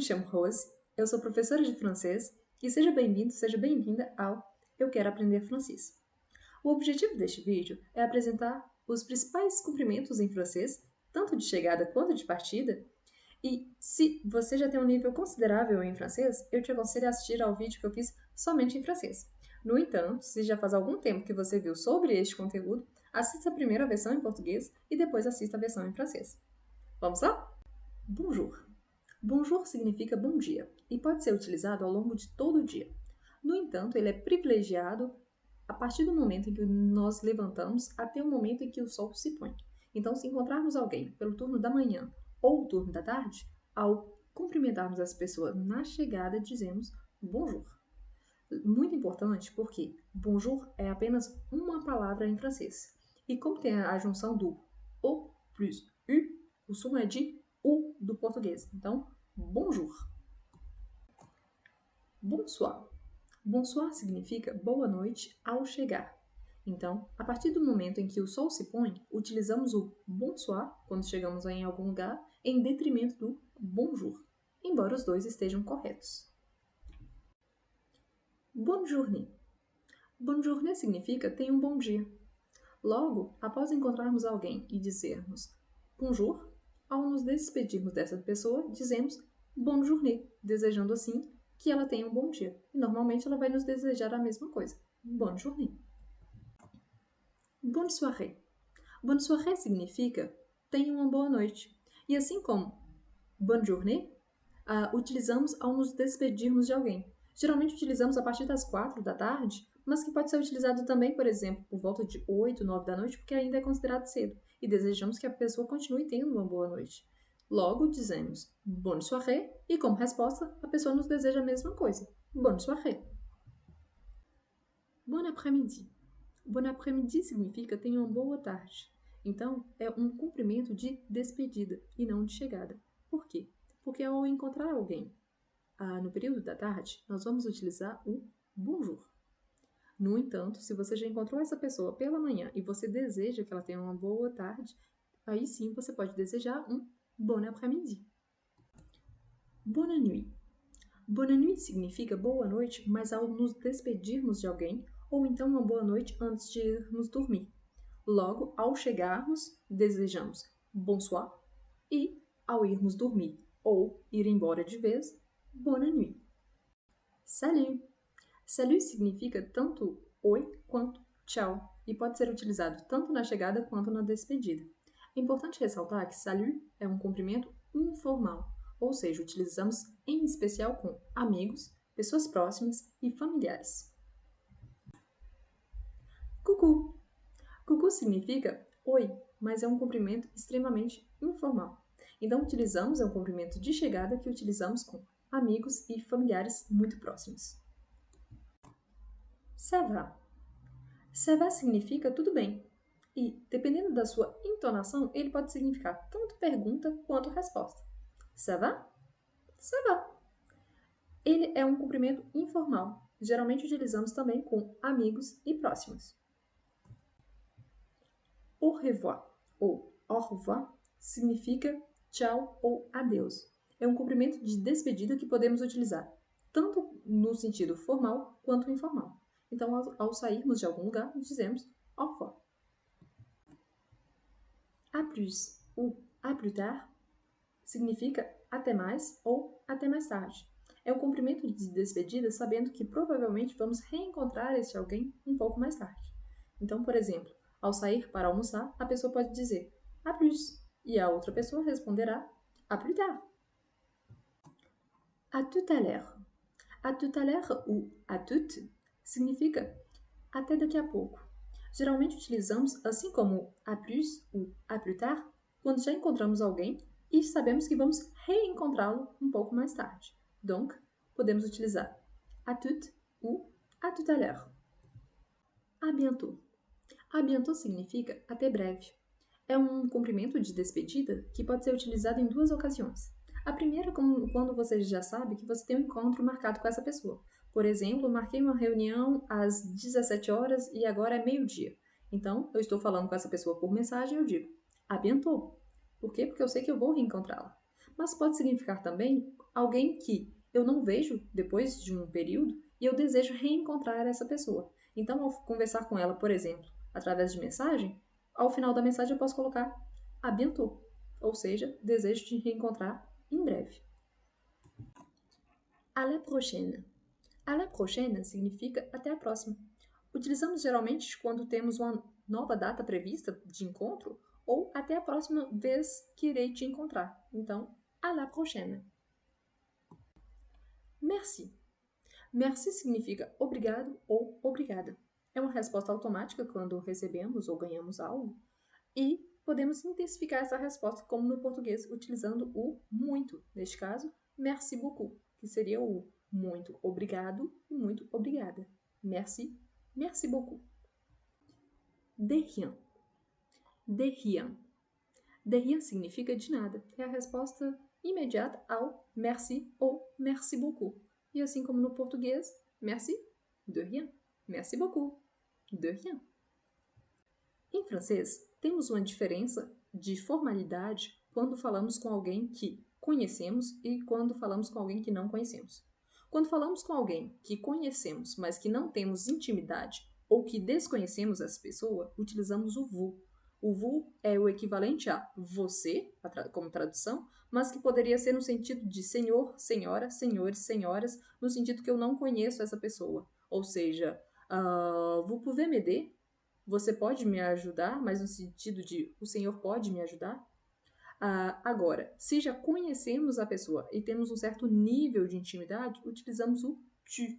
chamo Rose, eu sou professora de francês e seja bem-vindo, seja bem-vinda ao Eu Quero Aprender Francês. O objetivo deste vídeo é apresentar os principais cumprimentos em francês, tanto de chegada quanto de partida, e se você já tem um nível considerável em francês, eu te aconselho a assistir ao vídeo que eu fiz somente em francês. No entanto, se já faz algum tempo que você viu sobre este conteúdo, assista a primeira versão em português e depois assista a versão em francês. Vamos lá? Bonjour. Bonjour significa bom dia e pode ser utilizado ao longo de todo o dia. No entanto, ele é privilegiado a partir do momento em que nós levantamos até o momento em que o sol se põe. Então, se encontrarmos alguém pelo turno da manhã ou o turno da tarde, ao cumprimentarmos essa pessoa na chegada, dizemos bonjour. Muito importante porque bonjour é apenas uma palavra em francês. E como tem a junção do o plus u, o som é de u do português. Então, bonjour. Bonsoir. Bonsoir significa boa noite ao chegar. Então, a partir do momento em que o sol se põe, utilizamos o bonsoir quando chegamos em algum lugar, em detrimento do bonjour, embora os dois estejam corretos. Bonne journée. Bonne journée significa tenha um bom dia. Logo, após encontrarmos alguém e dizermos bonjour, ao nos despedirmos dessa pessoa, dizemos bonne journée, desejando assim que ela tenha um bom dia. E normalmente ela vai nos desejar a mesma coisa. Bonne journée. Bonne soirée. Bonne soirée significa tenha uma boa noite. E assim como bonne journée, utilizamos ao nos despedirmos de alguém. Geralmente utilizamos a partir das 4 da tarde, mas que pode ser utilizado também, por exemplo, por volta de 8, 9 da noite, porque ainda é considerado cedo. E desejamos que a pessoa continue tendo uma boa noite. Logo, dizemos bonne soirée e, como resposta, a pessoa nos deseja a mesma coisa. Bonne soirée. Bon après-midi. Bon après-midi significa tenha uma boa tarde. Então, é um cumprimento de despedida e não de chegada. Por quê? Porque ao encontrar alguém no período da tarde, nós vamos utilizar o bonjour. No entanto, se você já encontrou essa pessoa pela manhã e você deseja que ela tenha uma boa tarde, aí sim você pode desejar um bon après-midi. Bonne nuit. Bonne nuit significa boa noite, mas ao nos despedirmos de alguém, ou então uma boa noite antes de irmos dormir. Logo, ao chegarmos, desejamos bonsoir e, ao irmos dormir ou ir embora de vez, bonne nuit. Salut! Salut significa tanto oi quanto tchau e pode ser utilizado tanto na chegada quanto na despedida. É importante ressaltar que salut é um cumprimento informal, ou seja, utilizamos em especial com amigos, pessoas próximas e familiares. Coucou! Coucou significa oi, mas é um cumprimento extremamente informal. Então, é um cumprimento de chegada que utilizamos com amigos e familiares muito próximos. Ça va. Ça va significa tudo bem. E, dependendo da sua entonação, ele pode significar tanto pergunta quanto resposta. Ça va? Ça va. Ele é um cumprimento informal. Geralmente utilizamos também com amigos e próximos. Au revoir ou au revoir significa tchau ou adeus. É um cumprimento de despedida que podemos utilizar tanto no sentido formal quanto informal. Então, ao sairmos de algum lugar, dizemos au revoir. A plus ou à plus tard significa até mais ou até mais tarde. É um cumprimento de despedida sabendo que provavelmente vamos reencontrar este alguém um pouco mais tarde. Então, por exemplo, ao sair para almoçar, a pessoa pode dizer à plus e a outra pessoa responderá à plus tard. À tout à l'heure. À tout à l'heure ou à toute significa até daqui a pouco. Geralmente utilizamos assim como à plus ou à plus tard quando já encontramos alguém e sabemos que vamos reencontrá-lo um pouco mais tarde. Donc, podemos utilizar à toute ou à tout à l'heure. À bientôt. À bientôt significa até breve. É um cumprimento de despedida que pode ser utilizado em duas ocasiões. A primeira é quando você já sabe que você tem um encontro marcado com essa pessoa. Por exemplo, marquei uma reunião às 17 horas e agora é meio-dia. Então, eu estou falando com essa pessoa por mensagem e eu digo à bientôt. Por quê? Porque eu sei que eu vou reencontrá-la. Mas pode significar também alguém que eu não vejo depois de um período e eu desejo reencontrar essa pessoa. Então, ao conversar com ela, por exemplo, através de mensagem, ao final da mensagem eu posso colocar à bientôt, ou seja, desejo te reencontrar em breve. À la prochaine. À la prochaine significa até a próxima. Utilizamos geralmente quando temos uma nova data prevista de encontro ou até a próxima vez que irei te encontrar. Então, à la prochaine. Merci. Merci significa obrigado ou obrigada. É uma resposta automática quando recebemos ou ganhamos algo e podemos intensificar essa resposta como no português utilizando o muito. Neste caso, merci beaucoup, que seria o muito obrigado e muito obrigada. Merci, merci beaucoup. De rien. De rien. De rien significa de nada. É a resposta imediata ao merci ou merci beaucoup. E assim como no português, merci, de rien. Merci beaucoup, de rien. Em francês, temos uma diferença de formalidade quando falamos com alguém que conhecemos e quando falamos com alguém que não conhecemos. Quando falamos com alguém que conhecemos, mas que não temos intimidade ou que desconhecemos essa pessoa, utilizamos o vous. O vous é o equivalente a você, como tradução, mas que poderia ser no sentido de senhor, senhora, senhores, senhoras, no sentido que eu não conheço essa pessoa. Ou seja, vous pouvez m'aider? Você pode me ajudar, mas no sentido de o Senhor pode me ajudar? Agora, se já conhecemos a pessoa e temos um certo nível de intimidade, utilizamos o tu.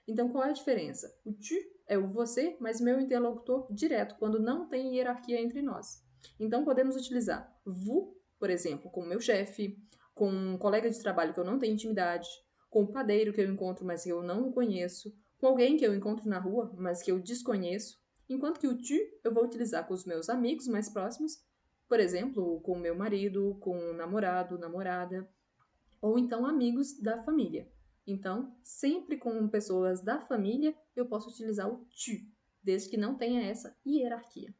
Então, qual é a diferença? O tu é o você, mas meu interlocutor direto, quando não tem hierarquia entre nós. Então, podemos utilizar vous, por exemplo, com o meu chefe, com um colega de trabalho que eu não tenho intimidade, com o padeiro que eu encontro, mas que eu não conheço, com alguém que eu encontro na rua, mas que eu desconheço. Enquanto que o tu eu vou utilizar com os meus amigos mais próximos, por exemplo, com o meu marido, com o namorado, namorada, ou então amigos da família. Então, sempre com pessoas da família, eu posso utilizar o tu, desde que não tenha essa hierarquia.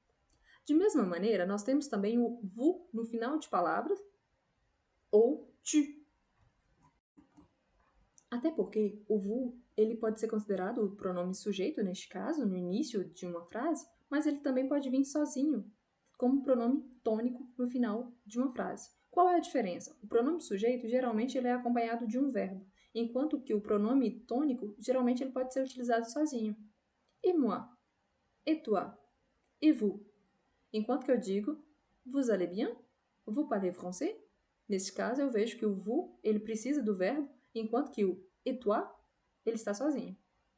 De mesma maneira, nós temos também o vous no final de palavras, ou tu. Até porque o vous, ele pode ser considerado o pronome sujeito, neste caso, no início de uma frase, mas ele também pode vir sozinho, como pronome tônico no final de uma frase. Qual é a diferença? O pronome sujeito, geralmente, ele é acompanhado de um verbo, enquanto que o pronome tônico, geralmente, ele pode ser utilizado sozinho. Et moi, et toi, et vous. Enquanto que eu digo, vous allez bien? Vous parlez français? Nesse caso, eu vejo que o vous, ele precisa do verbo, enquanto que o et toi, ele está sozinho.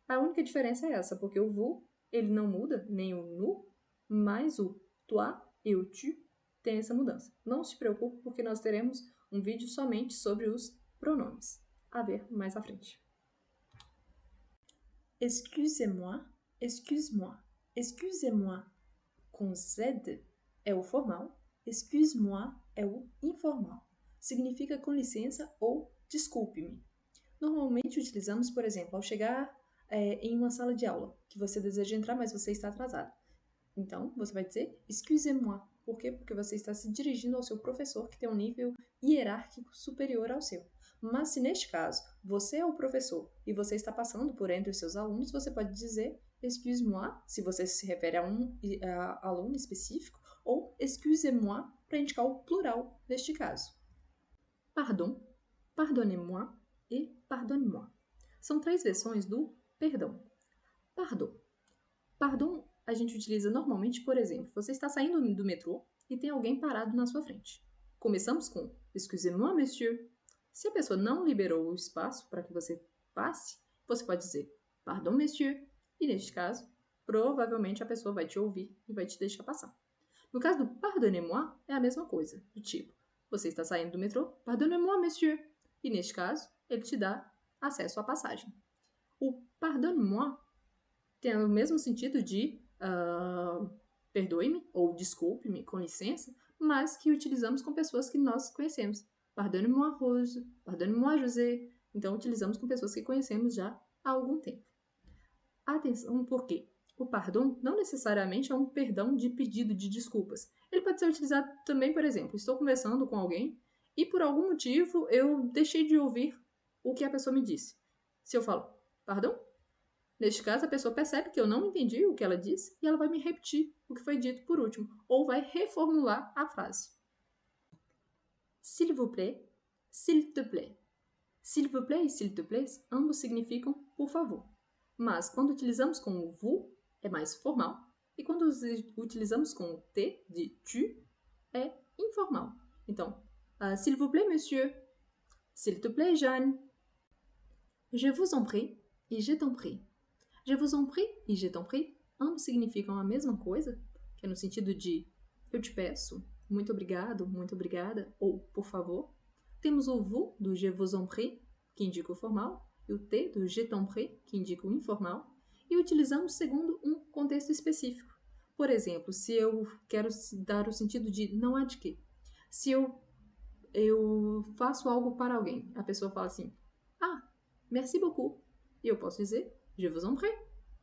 A única diferença é essa, porque o vous, ele não muda, nem o nous, mas o toi e o tu tem essa mudança. Não se preocupe, porque nós teremos um vídeo somente sobre os pronomes. A ver mais à frente. Excusez-moi, excuse-moi, excusez-moi. Com Z é o formal, excuse-moi é o informal. Significa com licença ou desculpe-me. Normalmente utilizamos, por exemplo, ao chegar em uma sala de aula, que você deseja entrar, mas você está atrasado. Então, você vai dizer excusez-moi. Por quê? Porque você está se dirigindo ao seu professor, que tem um nível hierárquico superior ao seu. Mas se neste caso você é o professor e você está passando por entre os seus alunos, você pode dizer excuse-moi, se você se refere a um aluno específico, ou excusez-moi para indicar o plural neste caso. Pardon, pardonnez-moi e pardonne-moi. São 3 versões do perdão. Pardon. Pardon a gente utiliza normalmente, por exemplo, você está saindo do metrô e tem alguém parado na sua frente. Começamos com excusez-moi, monsieur. Se a pessoa não liberou o espaço para que você passe, você pode dizer pardon, monsieur. E neste caso, provavelmente a pessoa vai te ouvir e vai te deixar passar. No caso do pardonnez-moi, é a mesma coisa, do tipo, você está saindo do metrô, pardonnez-moi, monsieur. E neste caso, ele te dá acesso à passagem. O pardonne-moi tem o mesmo sentido de perdoe-me ou desculpe-me, com licença, mas que utilizamos com pessoas que nós conhecemos. Pardonne-moi, Rose, pardonne-moi, José. Então, utilizamos com pessoas que conhecemos já há algum tempo. Atenção, por quê? O pardon não necessariamente é um perdão de pedido de desculpas. Ele pode ser utilizado também, por exemplo, estou conversando com alguém e por algum motivo eu deixei de ouvir o que a pessoa me disse. Se eu falo, pardon? Neste caso, a pessoa percebe que eu não entendi o que ela disse e ela vai me repetir o que foi dito por último, ou vai reformular a frase. S'il vous plaît, s'il te plaît. S'il vous plaît e s'il te plaît, ambos significam por favor. Mas quando utilizamos com o vous, é mais formal. E quando utilizamos com o te, de tu, é informal. Então, s'il vous plaît, monsieur. S'il te plaît, Jeanne. Je vous en prie e je t'en prie. Je vous en prie e je t'en prie, ambos significam a mesma coisa, que é no sentido de eu te peço, muito obrigado, muito obrigada, ou por favor. Temos o vous do je vous en prie, que indica o formal, e o te do je t'en prie, que indica o informal, e utilizamos segundo um contexto específico. Por exemplo, se eu quero dar o sentido de não há de quê. Se eu faço algo para alguém, a pessoa fala assim, merci beaucoup. E eu posso dizer, je vous en prie.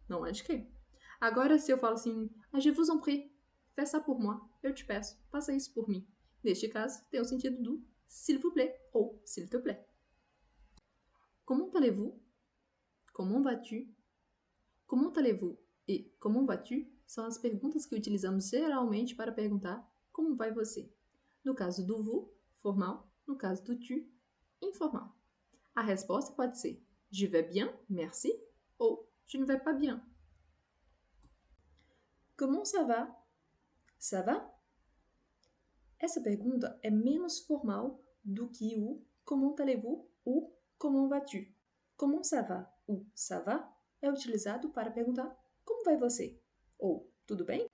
Não há de quê. Agora, se eu falo assim, je vous en prie, fais ça pour moi. Eu te peço, faça isso por mim. Neste caso, tem o sentido do s'il vous plaît ou s'il te plaît. Comment allez-vous? Comment vas-tu? Comment allez-vous? E comment vas-tu são as perguntas que utilizamos geralmente para perguntar como vai você. No caso do vous, formal. No caso do tu, informal. A resposta pode ser je vais bien, merci, ou je ne vais pas bien. Comment ça va? Ça va? Essa pergunta é menos formal do que o comment allez-vous ou comment vas-tu. Comment ça va ou ça va é utilizado para perguntar como vai você ou tudo bem?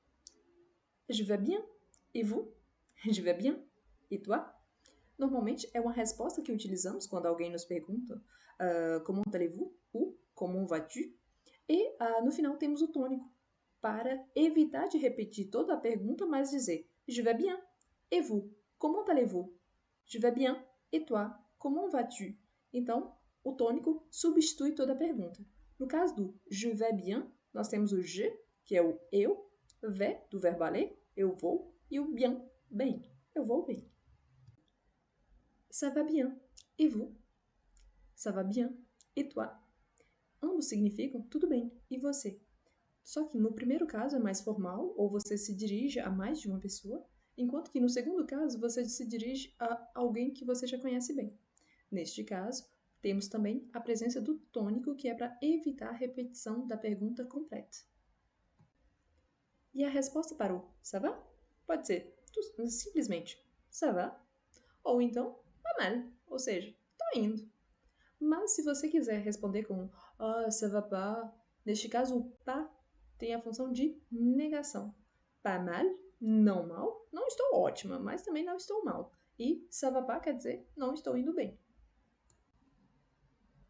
Je vais bien. Et vous? Je vais bien. Et toi? Normalmente é uma resposta que utilizamos quando alguém nos pergunta comment allez-vous ou comment vas-tu? E no final temos o tônico para evitar de repetir toda a pergunta, mas dizer je vais bien. Et vous? Comment allez-vous? Je vais bien. Et toi? Comment vas-tu? Então, o tônico substitui toda a pergunta. No caso do je vais bien, nós temos o je, que é o eu, vais, do verbo aller, eu vou, e o bien, bem, eu vou bem. Ça va bien. Et vous? Ça va bien. Et toi? Ambos significam tudo bem. E você? Só que no primeiro caso é mais formal, ou você se dirige a mais de uma pessoa, enquanto que no segundo caso você se dirige a alguém que você já conhece bem. Neste caso, temos também a presença do tônico, que é para evitar a repetição da pergunta completa. E a resposta para o ça va pode ser simplesmente ça va, ou então pas mal, ou seja, tô indo. Mas se você quiser responder com ça va pas, neste caso o pas tem a função de negação. Pas mal, não mal, não estou ótima, mas também não estou mal. E ça va pas quer dizer não estou indo bem.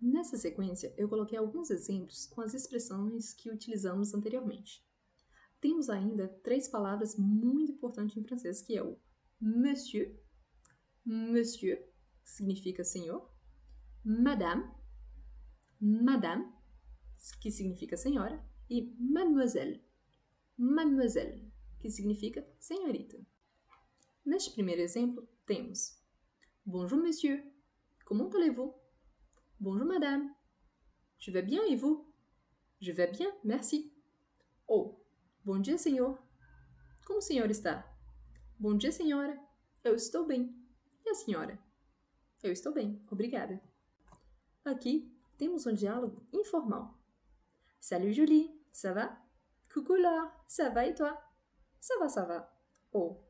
Nessa sequência, eu coloquei alguns exemplos com as expressões que utilizamos anteriormente. Temos ainda 3 palavras muito importantes em francês, que é o monsieur, monsieur, que significa senhor, madame, madame, que significa senhora, e mademoiselle, mademoiselle, que significa senhorita. Neste primeiro exemplo, temos bonjour monsieur, comment allez-vous? Bonjour madame, je vais bien et vous? Je vais bien, merci. Ou, bom dia senhor, como o senhor está? Bom dia senhora, eu estou bem. E a senhora? Eu estou bem, obrigada. Aqui temos um diálogo informal. Salut Julie, ça va? Coucou Laure, ça va et toi? Ça va, ça va. Ou,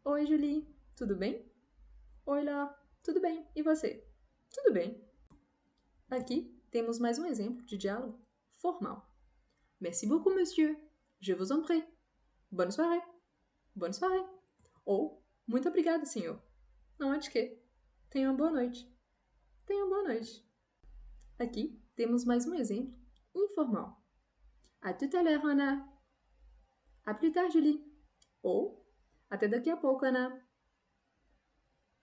oi Julie, tudo bem? Oi Laure, tudo bem, e você? Tudo bem. Aqui temos mais um exemplo de diálogo formal. Merci beaucoup, monsieur. Je vous en prie. Bonne soirée. Bonne soirée. Ou, muito obrigada, senhor. Não há de quê. Tenha uma boa noite. Tenha uma boa noite. Aqui temos mais um exemplo informal. À tout à l'heure, Ana. À plus tard, Julie. Ou, até daqui a pouco, Ana.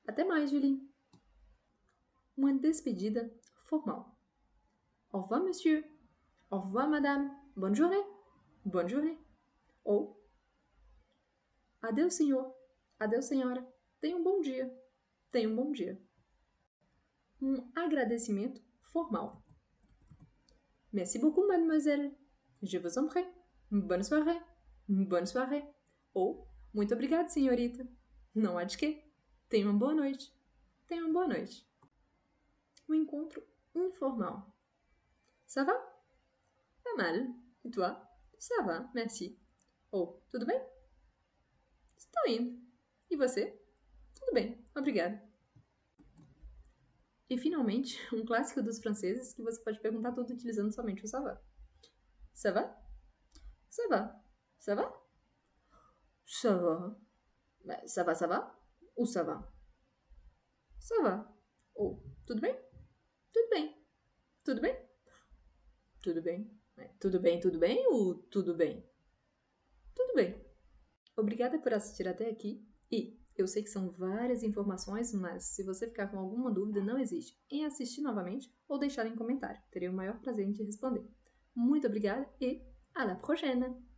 Até mais, Julie. Uma despedida formal. Au revoir, monsieur. Au revoir, madame. Bonne journée. Bonne journée. Ou, adeus, senhor. Adeus, senhora. Tenha um bom dia. Tenha um bom dia. Um agradecimento formal. Merci beaucoup, mademoiselle. Je vous en prie. Bonne soirée. Bonne soirée. Ou, muito obrigado, senhorita. Não há de quê. Tenha uma boa noite. Tenha uma boa noite. Um encontro informal. Ça va? Pas mal. E toi? Ça va, merci. Ou, tudo bem? Estou indo. E você? Tudo bem, obrigada. E finalmente, um clássico dos franceses que você pode perguntar tudo utilizando somente o ça va. Ça va? Ça va. Ça va? Ça va. Ça va, ça va? Ou ça va? Ça va. Ou, tudo bem? Tudo bem. Tudo bem? Tudo bem. Tudo bem ou tudo bem? Tudo bem. Obrigada por assistir até aqui e eu sei que são várias informações, mas se você ficar com alguma dúvida, não hesite em assistir novamente ou deixar em comentário. Terei o maior prazer em te responder. Muito obrigada e à la prochaine!